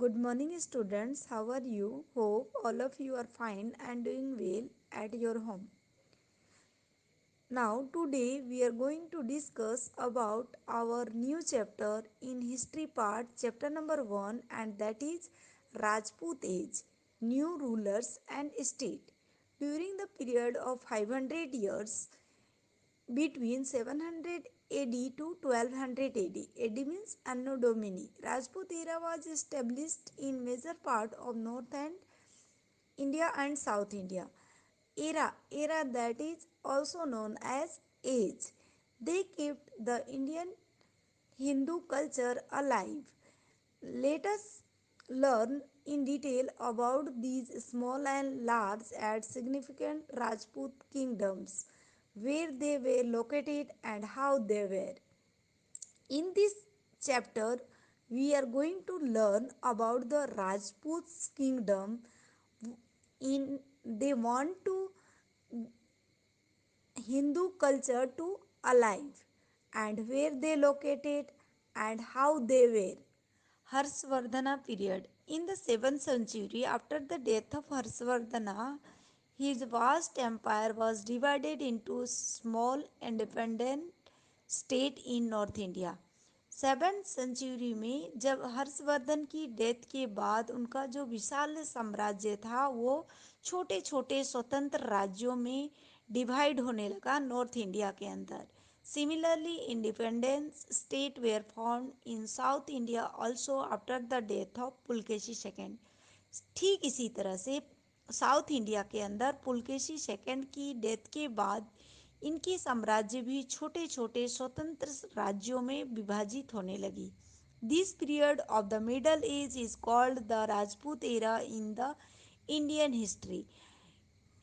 Good morning, students. How are you? Hope all of you are fine and doing well at your home. Now, today we are going to discuss about our new chapter in history part, chapter number 1, and that is Rajput Age, New Rulers and State. During the period of 500 years, between 700 AD to 1200 AD. AD means Anno Domini. Rajput era was established in major part of North and India and South India. Era that is also known as age. They kept the Indian Hindu culture alive. Let us learn in detail about these small and large and significant Rajput kingdoms, where they were located and how they were. In this chapter, we are going to learn about the Rajput kingdom. In they want to Hindu culture to alive and where they located and how they were. Harsvardhana period. In the 7th century, after the death of Harsvardhana, his vast empire was divided into small independent state in North India. 7th century में जब हर्षवर्धन की death के बाद उनका जो विशाल साम्राज्य था वो छोटे छोटे स्वतंत्र राज्यों में डिवाइड होने लगा नॉर्थ इंडिया के अंदर. Similarly, independent states were formed in South India also after the death of Pulakeshi second. ठीक इसी तरह से साउथ इंडिया के अंदर पुलकेशी सेकेंड की डेथ के बाद इनके साम्राज्य भी छोटे छोटे स्वतंत्र राज्यों में विभाजित होने लगी. This period of the middle age is called the Rajput era in the Indian history.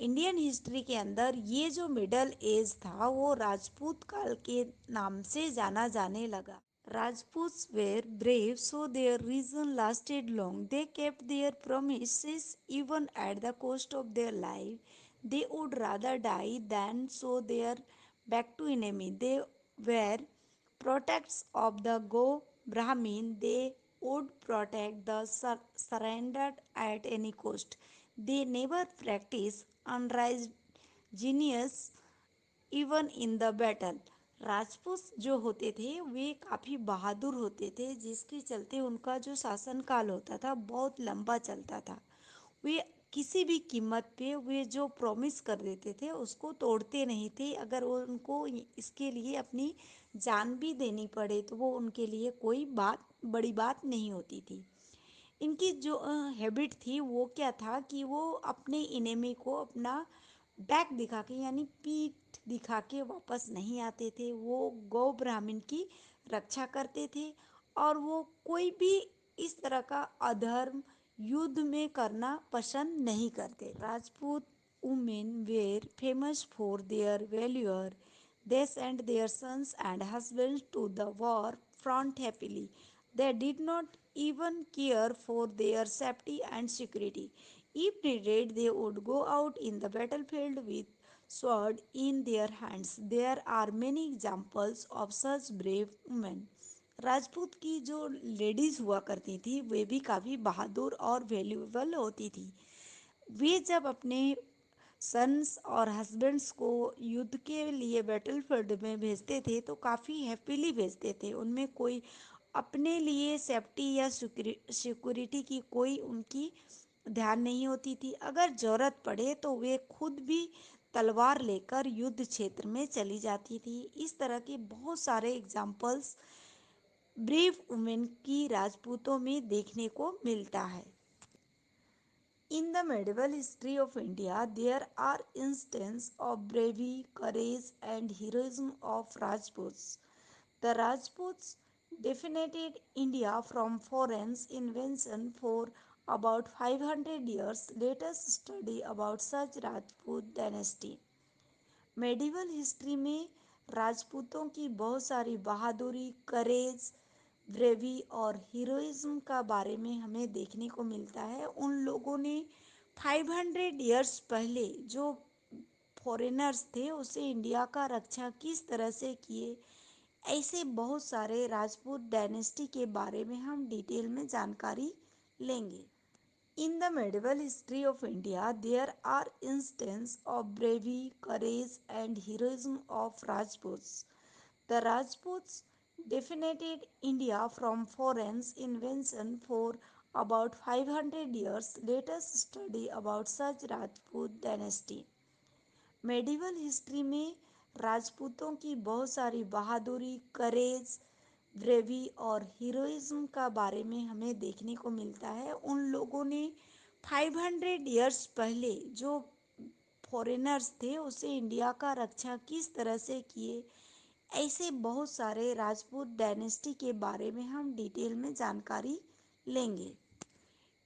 Indian history के अंदर ये जो मिडल एज था वो राजपूत काल के नाम से जाना जाने लगा. Rajputs were brave, so their reign lasted long. They kept their promises even at the cost of their life. They would rather die than show their back to enemy. They were protectors of the Go Brahmin. They would protect the surrendered at any cost. They never practiced unrighteous genius even in the battle. Rajput जो होते थे वे काफ़ी बहादुर होते थे जिसके चलते उनका जो शासनकाल होता था बहुत लंबा चलता था. वे किसी भी कीमत पे वे जो प्रॉमिस कर देते थे उसको तोड़ते नहीं थे. अगर वो उनको इसके लिए अपनी जान भी देनी पड़े तो वो उनके लिए कोई बड़ी बात नहीं होती थी. इनकी जो हैबिट थी वो क्या था कि वो अपने इनेमी को अपना बैक दिखा के यानी पीठ दिखा के वापस नहीं आते थे. वो गौ ब्राह्मण की रक्षा करते थे और वो कोई भी इस तरह का अधर्म युद्ध में करना पसंद नहीं करते. Rajput women where famous for their valuer. They sent their sons and husbands to the war front happily. They did not even care for their safety and security. If needed, they would go out in the battlefield with sword in their hands. There are many examples of such brave women. Rajput की जो ladies हुआ करती थी वे भी काफ़ी बहादुर और valuable होती थी. वे जब अपने सन्स और हस्बैंड्स को युद्ध के लिए बैटलफील्ड में भेजते थे तो काफ़ी हैप्पीली भेजते थे. उनमें कोई अपने लिए सेफ्टी या सिक्योरिटी की कोई उनकी ध्यान नहीं होती थी. अगर ज़रूरत पड़े तो वे खुद भी तलवार लेकर युद्ध क्षेत्र में चली जाती थी. इस तरह के बहुत सारे एग्जाम्पल्स ब्रेव वुमेन की राजपूतों में देखने को मिलता है. In the medieval history of India, there are instances of bravery, courage, and heroism of Rajputs. The Rajputs defended India from foreign invasion for about 500 years. Let us study about such Rajput dynasty. Medieval history में राजपूतों की बहुत सारी बहादुरी, करेज, ब्रेवी और heroism का बारे में हमें देखने को मिलता है. उन लोगों ने 500 इयर्स पहले जो फॉरेनर्स थे उसे इंडिया का रक्षा किस तरह से किए, ऐसे बहुत सारे राजपूत डायनेस्टी के बारे में हम डिटेल में जानकारी लेंगे। In the medieval history of India, there are instances of bravery, courage, and heroism of Rajputs. The Rajputs defended India from foreign invasion for about 500 years. Let us study about such Rajput dynasty. Medieval history में राजपूतों की बहुत सारी बहादुरी, करेज, ब्रेवी और heroism का बारे में हमें देखने को मिलता है। उन लोगों ने 500 ईयर्स पहले जो फॉरेनर्स थे उसे इंडिया का रक्षा किस तरह से किए, ऐसे बहुत सारे राजपूत डायनेस्टी के बारे में हम डिटेल में जानकारी लेंगे।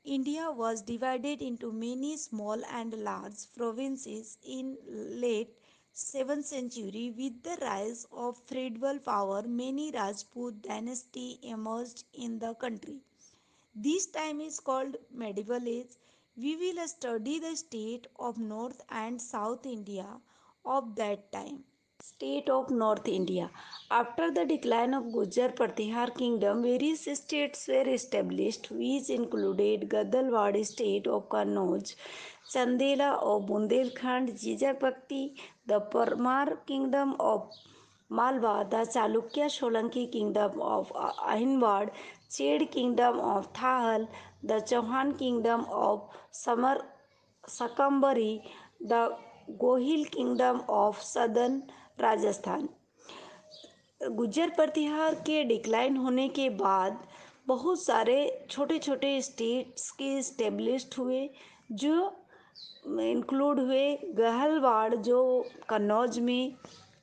India was divided into many small and large provinces in late 7th century. With the rise of feudal power, many Rajput dynasty emerged in the country. This time is called medieval age. We will study the state of North and South India of that time. State of North India. After the decline of Gujar Pratihar kingdom, various states were established, which included Gadalwad state of Kannauj, Chandela of Bundelkhand, Jijak Bhakti, the Parmar kingdom of Malwa, the Chalukya Solanki kingdom of Ahinwad, Ched kingdom of Thahal, the Chauhan kingdom of Sakambari, the Gohil kingdom of southern Rajasthan. Gujjar प्रतिहार के decline होने के बाद बहुत सारे छोटे छोटे states के established हुए, जो इंक्लूड हुए गहलवाड़ जो कन्नौज में,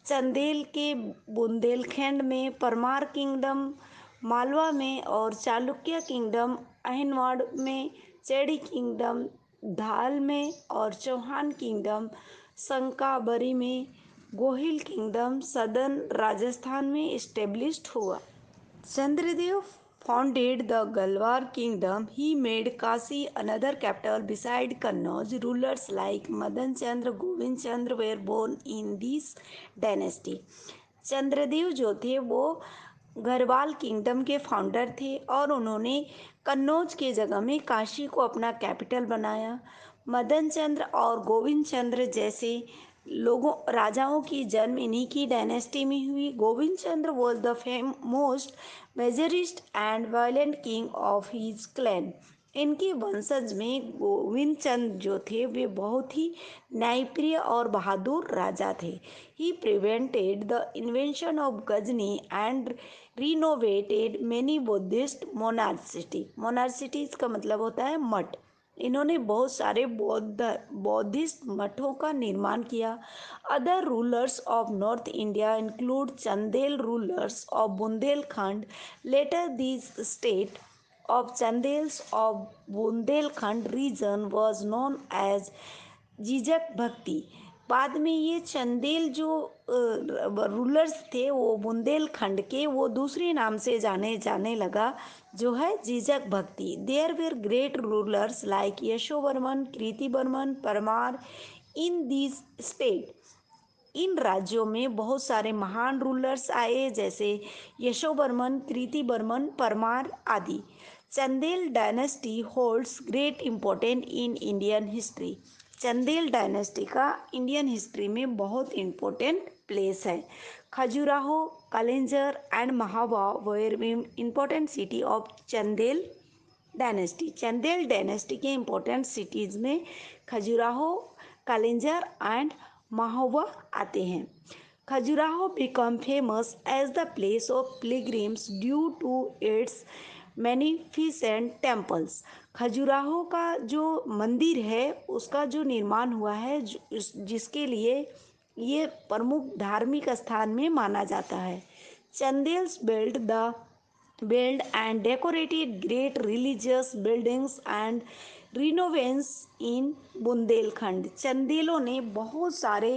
चंदेल के बुंदेलखंड में, परमार किंगडम मालवा में और चालुक्य किंगडम अहिनवाड़ में, चेड़ी किंगडम धाल में और चौहान किंगडम संकाबरी में, गोहिल किंगडम सदर्न राजस्थान में इस्टेब्लिश्ड हुआ। Chandradev founded the Galwar kingdom. He made Kashi another capital beside Kannauj. Rulers like Madan Chandra, Govind Chandra were born in this dynasty. Chandradev जो थे वो गढ़वाल किंगडम के फाउंडर थे और उन्होंने कन्नौज के जगह में काशी को अपना कैपिटल बनाया। मदन चंद्र और गोविंद चंद्र जैसे लोगों राजाओं की जन्म इन्हीं की डायनेस्टी में हुई। Govind Chandra was the most मेजरिस्ट and violent king of his clan. इनके वंशज में गोविंद चंद्र जो थे वे बहुत ही न्यायप्रिय और बहादुर राजा थे। He prevented the invention of Ghazni and renovated many Buddhist monastery. Monasteries का मतलब होता है मठ। इन्होंने बहुत सारे बौद्धिस्ट मठों का निर्माण किया। Other rulers of North India include Chandel rulers of Bundelkhand. Later this state of Chandels of Bundelkhand region was known as Jejakabhukti. बाद में ये चंदेल जो रूलर्स थे वो बुंदेलखंड के, वो दूसरे नाम से जाने लगा जो है जीजक भक्ति। There were great rulers like Yashovarman, Kirtivarman, Parmar in these state. इन राज्यों में बहुत सारे महान रूलर्स आए जैसे यशोवर्मन, कीर्तिवर्मन, परमार आदि। Chandel dynasty holds great important in Indian history. Chandel dynasty का इंडियन हिस्ट्री में बहुत इम्पोर्टेंट प्लेस है। Khajuraho, Kalinjar and Mahoba were important city of Chandel dynasty. Chandel dynasty के इम्पोर्टेंट सिटीज़ में खजुराहो, कलिंजर एंड महोबा आते हैं। Khajuraho become famous as the place of pilgrims due to its magnificent temples. Khajuraho का जो मंदिर है उसका जो निर्माण हुआ है जिसके लिए ये प्रमुख धार्मिक स्थान में माना जाता है। चंदेल्स built and decorated great religious buildings and renovents in Bundelkhand. चंदेलों ने बहुत सारे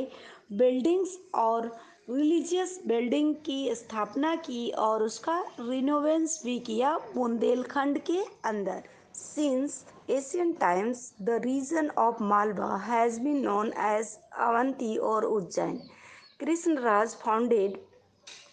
बिल्डिंग्स और रिलीजियस बिल्डिंग की स्थापना की और उसका रिनोवेंस भी किया बुंदेलखंड के अंदर। Since Asian times the region of Malwa has been known as Avanti और Ujjain. Krishnaraj founded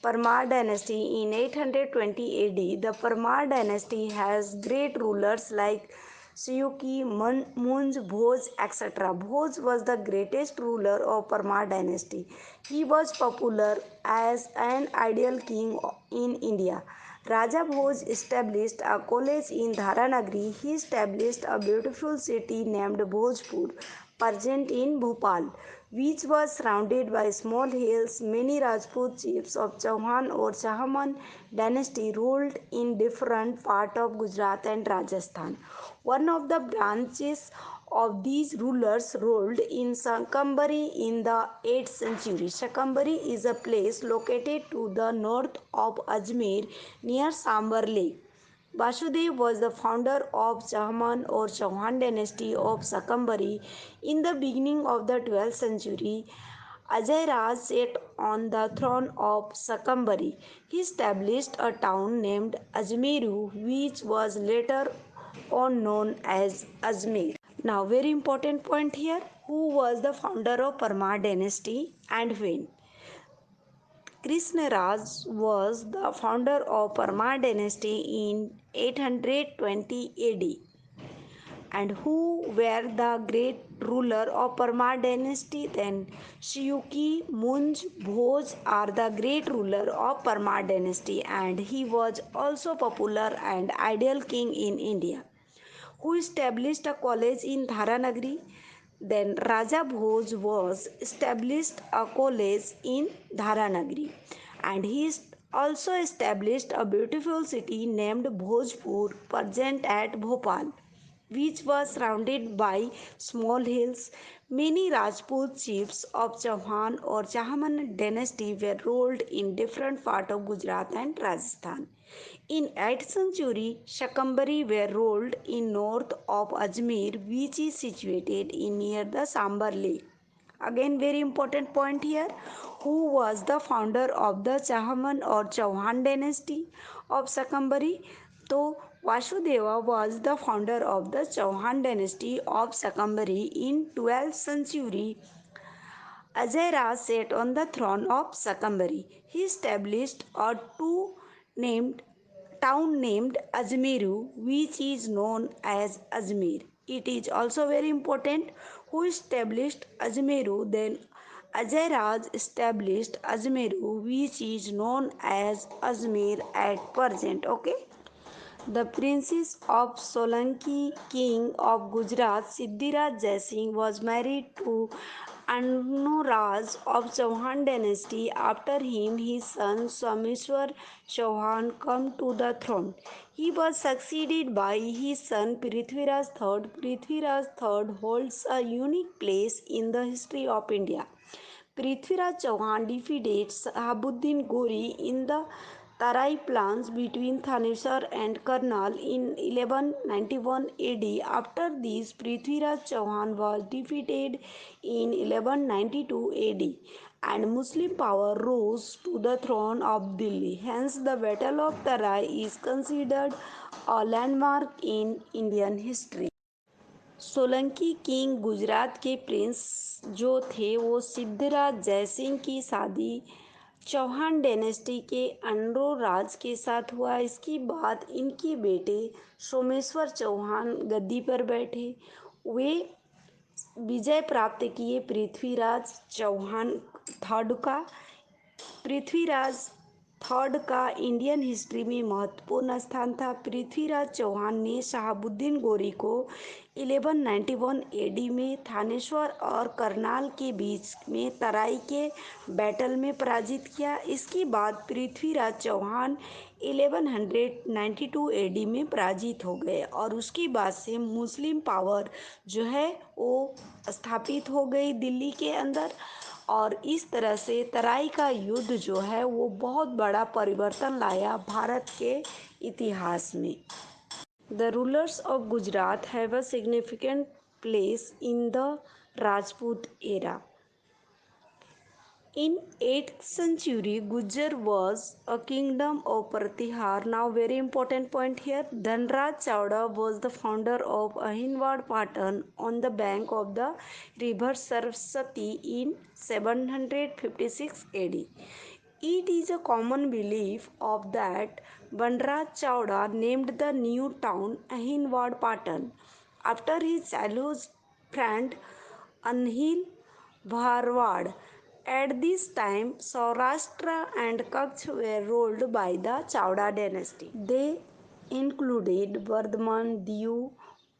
Parmar dynasty in 820 AD. The Parmar dynasty has great rulers like Suyuki, Munj, Bhoj, etc. Bhoj was the greatest ruler of Parmar dynasty. He was popular as an ideal king in India. Raja Bhoj established a college in Dharanagri. He established a beautiful city named Bhojpur, present in Bhopal, which was surrounded by small hills. Many Rajput chiefs of Chauhan or Chahman dynasty ruled in different parts of Gujarat and Rajasthan. One of the branches of these rulers ruled in Shakambari in the 8th century. Shakambari is a place located to the north of Ajmer near Sambar Lake. Vasudev was the founder of Chahman or Chauhan dynasty of Shakambari. In the beginning of the 12th century, Ajay Raj sat on the throne of Shakambari. He established a town named Ajmeru, which was later on known as Ajmer. Now, very important point here, who was the founder of Parmar dynasty and when? Krishnaraj was the founder of Parmar dynasty in 820 AD. And who were the great ruler of Parmar dynasty? Then Shiyuki, Munj, Bhoj are the great ruler of Parmar dynasty, and he was also popular and ideal king in India, who established a college in Dharanagri. Then Raja Bhoj was established a college in Dharanagri, and he also established a beautiful city named Bhojpur, present at Bhopal, which was surrounded by small hills. Many Rajput chiefs of Chauhan or Chahman dynasty were ruled in different parts of Gujarat and Rajasthan. In 8th century, Shakambari were ruled in north of Ajmer, which is situated in near the Sambar Lake. Again, very important point here. Who was the founder of the Chahman or Chauhan dynasty of Shakambari? So, Vasudeva was the founder of the Chauhan dynasty of Shakambari in 12th century. Ajay Raj sat on the throne of Shakambari. He established a named town named Ajmeru, which is known as Ajmer. It is also very important who established Ajmeru. Then Ajay Raj established Ajmeru, which is known as Ajmer at present. Okay. The princes of Solanki, king of Gujarat, Siddhiraj Jaisingh, was married to Anuraj of Chauhan dynasty. After him, his son Someshwar Chauhan came to the throne. He was succeeded by his son Prithviraj III. Prithviraj III holds a unique place in the history of India. Prithviraj Chauhan defeated Shahabuddin Gori in the Tarai plans between Thanesar and Karnal in 1191 AD. After this, Prithviraj Chauhan was defeated in 1192 AD and Muslim power rose to the throne of Delhi. Hence, the Battle of Tarai is considered a landmark in Indian history. Solanki king Gujarat के Prince जो थे वो सिद्धराज जयसिंह की शादी Chauhan dynasty के अनुराज के साथ हुआ। इसके बाद इनके बेटे सोमेश्वर चौहान गद्दी पर बैठे। वे विजय प्राप्त किए पृथ्वीराज चौहान थर्ड का। पृथ्वीराज थर्ड का इंडियन हिस्ट्री में महत्वपूर्ण स्थान था। पृथ्वीराज चौहान ने शहाबुद्दीन गोरी को 1191 एडी में थानेश्वर और करनाल के बीच में तराई के बैटल में पराजित किया। इसके बाद पृथ्वीराज चौहान 1192 एडी में पराजित हो गए और उसके बाद से मुस्लिम पावर जो है वो स्थापित हो गई दिल्ली के अंदर और इस तरह से तराई का युद्ध जो है वो बहुत बड़ा परिवर्तन लाया भारत के इतिहास में। The rulers of Gujarat have a significant place in the Rajput era. In 8th century, Gujar was a kingdom of Pratihar. Now, very important point here. Dhanraj Chawda was the founder of Ahinwad Patan on the bank of the river Saraswati in 756 AD. It is a common belief of that Banraj Chowda named the new town Ahinwad Patan after his childhood friend Anhil Bharwad. At this time, Saurashtra and Kutch were ruled by the Chowda dynasty. They included Vardhaman, Diu,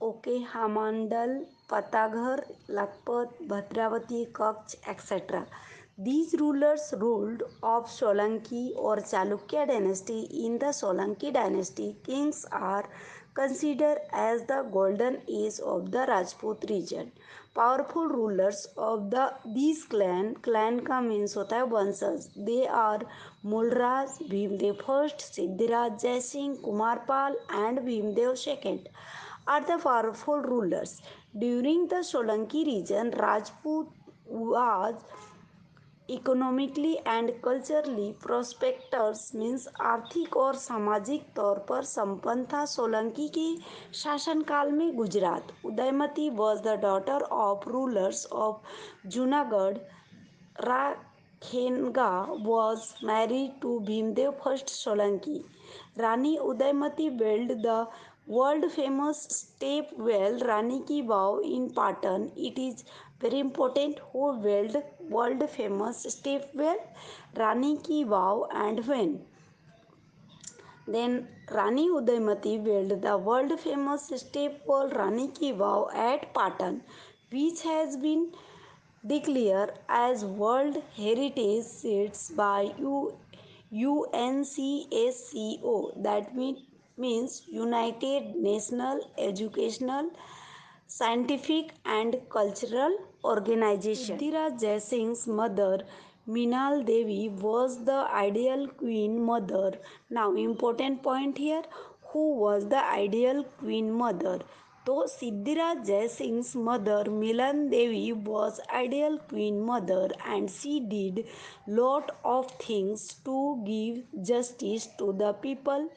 Okehamandal, Pataghar, Lakpat, Bhadravati, Kutch, etc. These rulers ruled of Solanki or Chalukya dynasty. In the Solanki dynasty, kings are considered as the golden age of the Rajput region. Powerful rulers of these clan का means होता है वंशज. They are Mulraj, Bhimdev first, Siddhiraj, Jaisingh, Kumarpal and Bhimdev second are the powerful rulers. During the Solanki region, Rajput was economically and culturally prospectors means आर्थिक और सामाजिक तौर पर संपन्न था. सोलंकी के शासनकाल में Gujarat. Udayamati was the daughter of rulers of Junagadh. Rakhenga was married to Bhimdev first Solanki. Rani Udayamati build the world famous step well Rani Ki Vav in Patan. It is very important who built world famous step well Rani Ki Vav and when. Then Rani Udaymati built the world famous step well Rani Ki Vav at Patan, which has been declared as World Heritage Sites by UNCSCO. That means United National Educational, Scientific and Cultural Organization. Siddhiraj Jaisingh's mother Minal Devi was the ideal queen mother. Now important point here, who was the ideal queen mother? तो Siddhiraj जयसिंह's mother Milan Devi was ideal queen mother and she did lot of things to give justice to the people.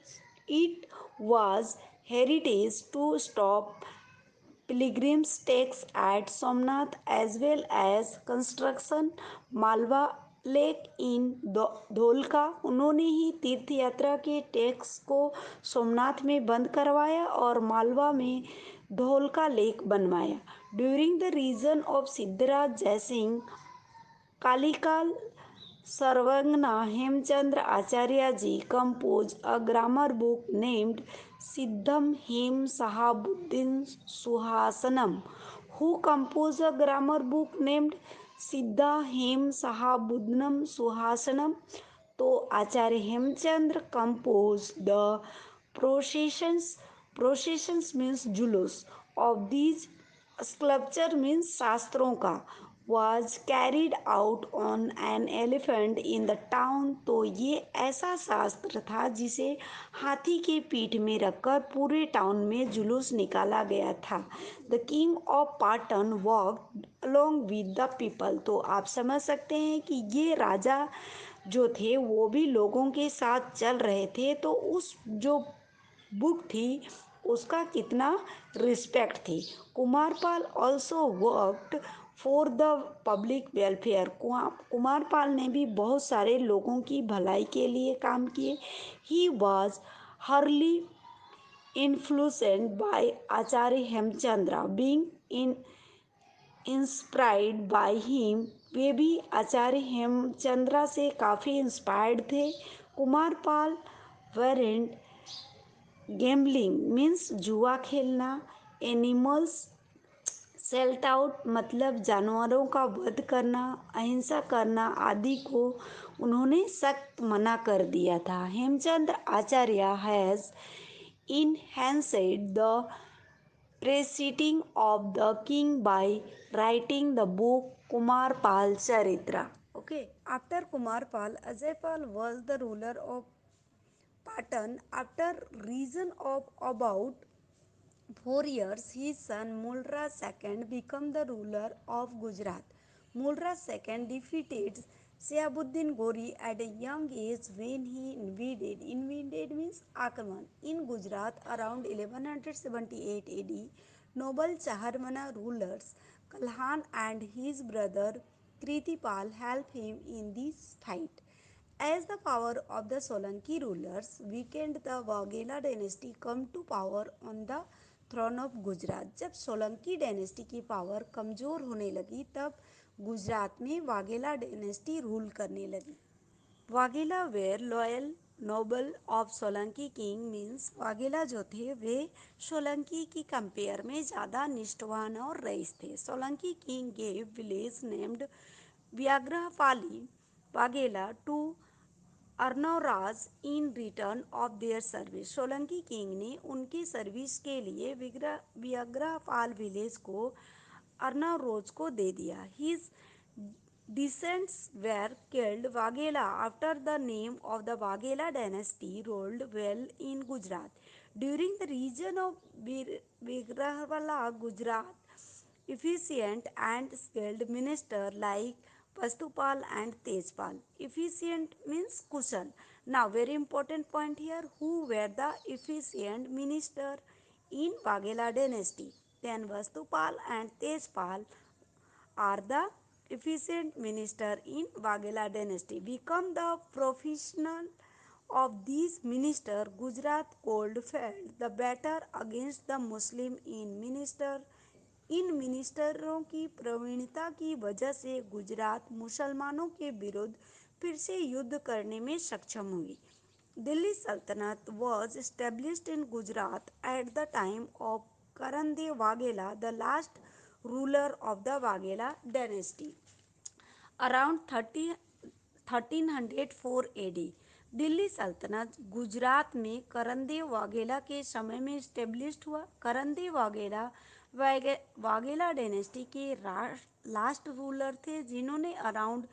It was heritage to stop pilgrims tax at Somnath as well as construction Malwa lake in Dholka. उन्होंने ही तीर्थ यात्रा के tax को सोमनाथ में बंद करवाया और मालवा में धोलका लेक बनवाया. During the region of Siddhraj Jaisingh Kalikal Sarvagya Hemchandra Acharya ji composed a grammar book named Siddham Hem Sahabuddin Suhasanam. Who composed a grammar book named Siddha Hem Sahabuddinam Suhasanam? तो आचार्य Hemchandra composed the processions means जुलूस of these sculpture means शास्त्रों का was carried out on an elephant in the town. तो ये ऐसा शास्त्र था जिसे हाथी के पीठ में रखकर पूरे टाउन में जुलूस निकाला गया था. The king of Patan walked along with the people. तो आप समझ सकते हैं कि ये राजा जो थे वो भी लोगों के साथ चल रहे थे. तो उस जो बुक थी उसका कितना रिस्पेक्ट थी. Kumarpal also worked for the public welfare. Kumarpal ने भी बहुत सारे लोगों की भलाई के लिए काम किए. ही वॉज हरली influenced by Acharya Hemchandra being inspired by him. वे भी आचार्य हेमचंद्र से काफ़ी इंस्पायर्ड थे. कुमारपाल वेरेंट गैम्बलिंग मीन्स जुआ खेलना. एनिमल्स सेल्ट आउट मतलब जानवरों का वध करना, अहिंसा करना आदि को उन्होंने सख्त मना कर दिया था. हेमचंद्र आचार्य has enhanced the prestige of the king by writing the book Kumarpal Charitra. Okay, after Kumarpal, Ajaypal was the ruler of Patan. After reign of about 4 years, his son Mulraj II became the ruler of Gujarat. Mulraj II defeated Shihabuddin Gori at a young age when he invaded means Akraman in Gujarat around 1178 AD. Noble Chaharmana rulers Kalhan and his brother Kritipal helped him in this fight. As the power of the Solanki rulers weakened, the Waghela dynasty come to power on the throne of Gujarat. जब Solanki dynasty की power कमज़ोर होने लगी तब गुजरात में Vaghela dynasty rule करने लगी. Vaghela were loyal noble of Solanki king means Vaghela जो थे वे सोलंकी की कंपेयर में ज़्यादा निष्ठावान और रईस थे. Solanki king gave village named Vyaghrapalli Vaghela to Arnoraj in return of their service. Solanki king ने उनकी सर्विस के लिए व्याग्रपाल विलेज को अर्नोरोज को दे दिया. His descendants were killed. Waghela, after the name of the Waghela dynasty, ruled well in Gujarat. During the region of Vigrahwala, Gujarat, efficient and skilled minister like Pastupal and Tejpal. Efficient means Kushal. Now, very important point here, who were the efficient minister in Waghela dynasty? Then Vastupal and Tejpal are the efficient minister in Waghela dynasty. Become the professional of these minister, Gujarat cold felt the better against the Muslim in minister. इन मिनिस्टरों की प्रवीणता की वजह से गुजरात मुसलमानों के विरुद्ध फिर से युद्ध करने में सक्षम हुई. दिल्ली सल्तनत was established in Gujarat at the time of Karandev Waghela, the last ruler of the Waghela dynasty. Around 1304 AD, Delhi सल्तनत गुजरात में करंदेव वाघेला के समय में इस्टेब्लिश्ड हुआ. करंदेव वाघेला वाघेला डायनेस्टी के लास्ट रूलर थे जिन्होंने अराउंड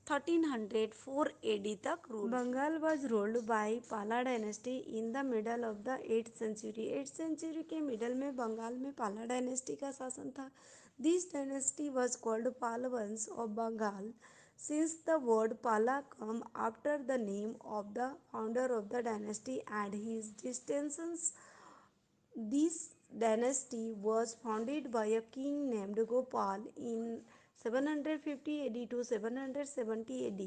1304 AD तक rule. Bengal was ruled by Pala dynasty in the middle of the 8th century. 8th century के मिडल में बंगाल में पाला डायनेस्टी का शासन था. This dynasty was called Palvansh of Bengal since the word Pala come after the name of the founder of the dynasty and his descendants. This dynasty was founded by a king named Gopal in 750 AD to 770 AD.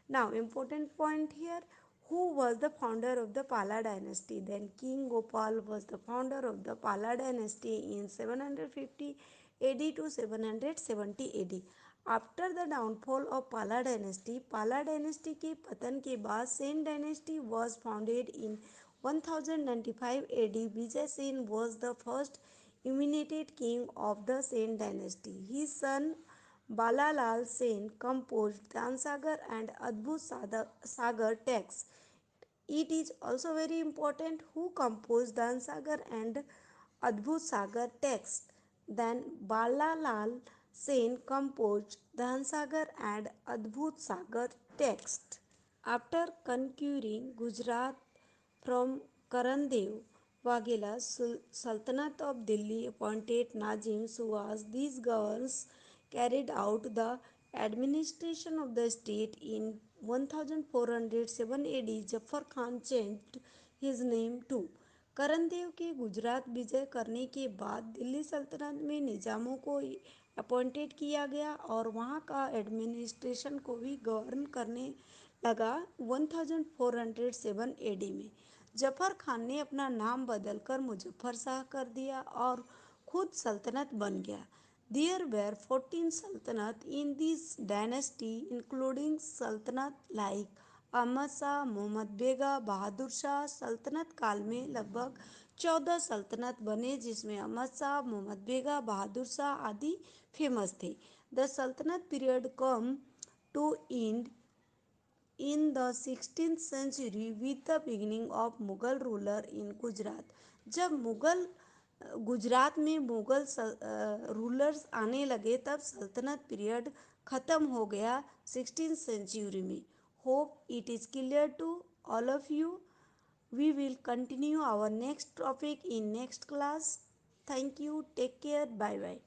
Now, important point here, who was the founder of the Pala dynasty? Then King Gopal was the founder of the Pala dynasty in 750 AD to 770 AD. After the downfall of पाला dynasty के पतन के बाद Sen dynasty was founded in 1095 AD. Vijay Sen was the first emanated king of the Sen dynasty. His son Balalal Sen composed Dansagar and Adbhut Sagar texts. It is also very important who composed Dansagar and Adbhut Sagar text. Then Balalal Sen composed Dansagar and Adbhut Sagar text. After conquering Gujarat from Karandev, Waghela Sultanate of Delhi appointed Nazim Suwas. These governors carried out the administration of the state. In 1407 AD, Jafar Khan changed his name to. करनदेव के गुजरात विजय करने के बाद दिल्ली सल्तनत में निज़ामों को appointed किया गया और वहाँ का एडमिनिस्ट्रेशन को भी गवर्न करने लगा 1407 AD में. जफर खान ने अपना नाम बदलकर मुजफ्फर शाह कर दिया और खुद सल्तनत बन गया. There were 14 sultanate in this dynasty including sultanate like Ahmad Shah, Mohammad बेगा, बहादुर शाह. सल्तनत काल में लगभग 14 सल्तनत बने जिसमें अहमद शाह, मोहम्मद बेगा, बहादुर शाह आदि फेमस थे. The sultanate period come to end in the 16th century with the beginning of Mughal ruler in Gujarat. जब मुग़ल गुजरात में मुग़ल रूलर्स आने लगे तब सल्तनत पीरियड ख़त्म हो गया 16th सेंचुरी में. Hope it is clear to all of you. We will continue our next topic in next class. Thank you. Take care. Bye bye.